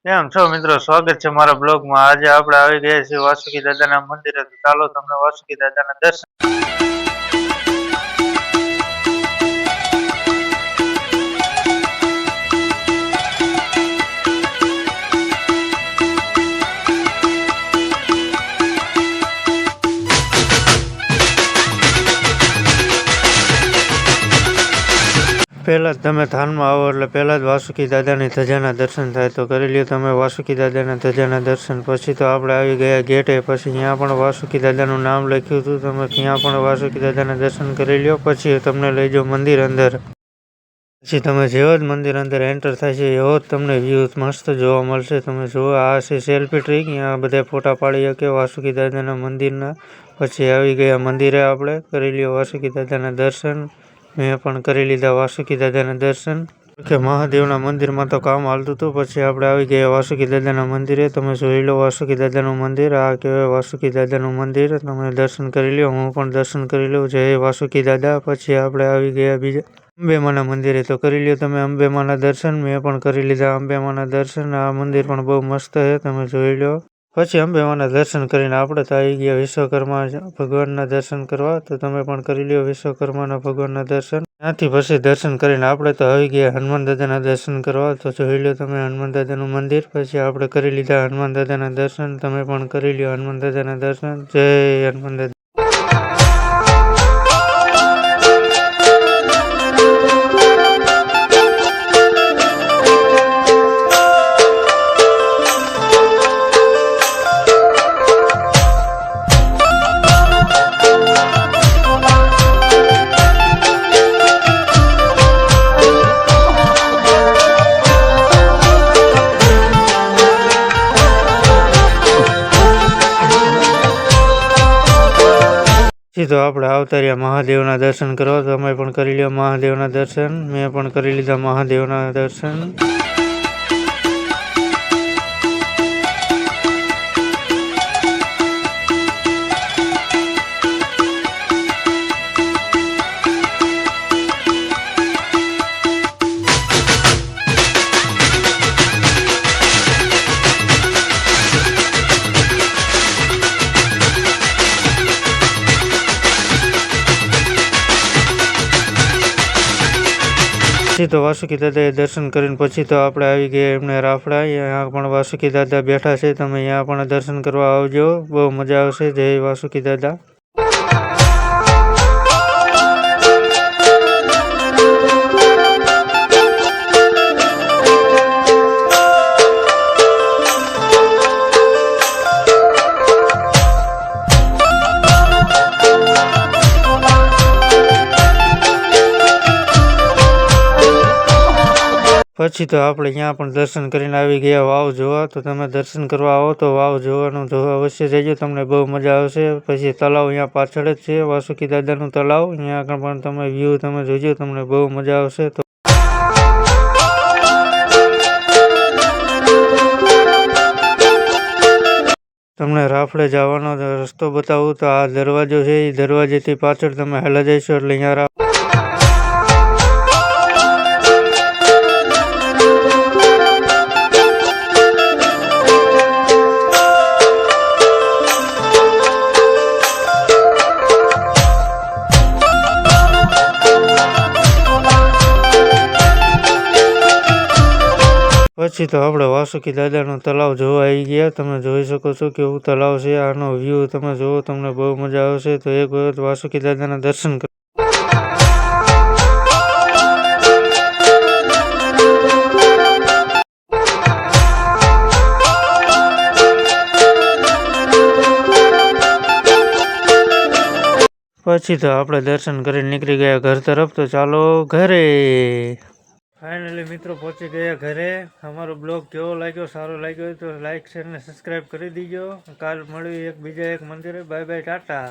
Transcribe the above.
કેમ છો મિત્રો? સ્વાગત છે મારા બ્લોગમાં. આજે આપણે આવી ગયા છીએ વાસુકી દાદાના મંદિરે. તો ચાલો તમને વાસુકી દાદાના દર્શન. પહેલાં જ તમે ધામમાં આવો એટલે પહેલાં જ વાસુકી દાદાની ધજાના દર્શન થાય. તો કરી લ્યો તમે વાસુકી દાદાના ધજાના દર્શન. પછી તો આપણે આવી ગયા ગેટે. પછી ત્યાં પણ વાસુકી દાદાનું નામ લખ્યું હતું. તમે ત્યાં પણ વાસુકી દાદાના દર્શન કરી લ્યો. પછી તમને લઈ જાઓ મંદિર અંદર. પછી તમે જેવો જ મંદિર અંદર એન્ટર થાય છે એવો જ તમને વ્યૂ મસ્ત જોવા મળશે. તમે જુઓ, આ છે સેલ્ફી ટ્રીક. અહીંયા બધા ફોટા પાડી શકે વાસુકી દાદાના મંદિરના. પછી આવી ગયા મંદિરે. આપણે કરી લ્યો વાસુકી દાદાના દર્શન. મેં પણ કરી લીધા વાસુકી દાદાના દર્શન. કે મહાદેવના મંદિરમાં તો કામ હાલતું હતું. પછી આપણે આવી ગયા વાસુકી દાદાના મંદિરે. તમે જોઈ લો વાસુકી દાદાનું મંદિર. આ કહેવાય વાસુકી દાદાનું મંદિર. તમે દર્શન કરી લો. હું પણ દર્શન કરી લઉં. જય વાસુકી દાદા. પછી આપણે આવી ગયા બીજા અંબેમાના મંદિરે. તો કરી લ્યો તમે અંબેમાના દર્શન. મેં પણ કરી લીધા અંબેમાના દર્શન. આ મંદિર પણ બહુ મસ્ત છે, તમે જોઈ લો. પછી અંબેમાના દર્શન કરીને આપણે તો આવી ગયા વિશ્વકર્મા ભગવાનના દર્શન કરવા. તો તમે પણ કરી લ્યો વિશ્વકર્માના ભગવાનના દર્શન. ત્યાંથી પછી દર્શન કરીને આપણે તો આવી ગયા હનુમાન દાદાના દર્શન કરવા. તો જોઈ લો તમે હનુમાન દાદાનું મંદિર. પછી આપણે કરી લીધા હનુમાન દાદાના દર્શન. તમે પણ કરી લ્યો હનુમાન દાદાના દર્શન. જય હનુમાન દાદા. તો આપણે આવતા રહ્યા મહાદેવના દર્શન કરવા. તમે પણ કરી લો મહાદેવના દર્શન. મેં પણ કરી લીધા મહાદેવના દર્શન. પછી તો વાસુકી દાદાએ દર્શન કરીને પછી તો આપણે આવી ગયા એમને રાફડા. અહીંયા પણ વાસુકી દાદા બેઠા છે. તમે અહીંયા પણ દર્શન કરવા આવજો. બહુ મજા આવશે. જય વાસુકી દાદા. પછી તો આપણે ત્યાં પણ દર્શન કરીને આવી ગયા વાવ જોવા. તો તમે દર્શન કરવા આવો તો વાવ જોવાનું અવશ્ય જજો. તમને બહુ મજા આવશે. પછી તળાવ અહીંયા પાછળ જ છે વાસુકી દાદાનું તળાવ. અહીંયા આગળ પણ તમે વ્યૂ તમે જોજો. તમને બહુ મજા આવશે. તો તમને રાફડે જવાનો રસ્તો બતાવું તો આ દરવાજો છે. એ દરવાજેથી પાછળ તમે હેલા જઈશો એટલે અહીંયા પછી તો આપણે વાસુકી દાદાનું તળાવ જોવા આવી ગયા. તમે જોઈ શકો છો કેવું તળાવ છે. આનો વ્યૂ તમે જુઓ. તમને બહુ મજા આવશે. તો એક વખત વાસુકી દાદાના દર્શન કરો. પછી તો આપણે દર્શન કરીને નીકળી ગયા ઘર તરફ. તો ચાલો ઘરે. ફાઇનલી મિત્રો પહોંચી ગયા ઘરે. અમારો બ્લોગ કેવો લાગ્યો, સારો લાગ્યો હોય તો લાઈક શેર ને સબસ્ક્રાઈબ કરી દીજો. કાલ મળ્યું એક બીજા એક મંદિરે. Bye bye, Tata.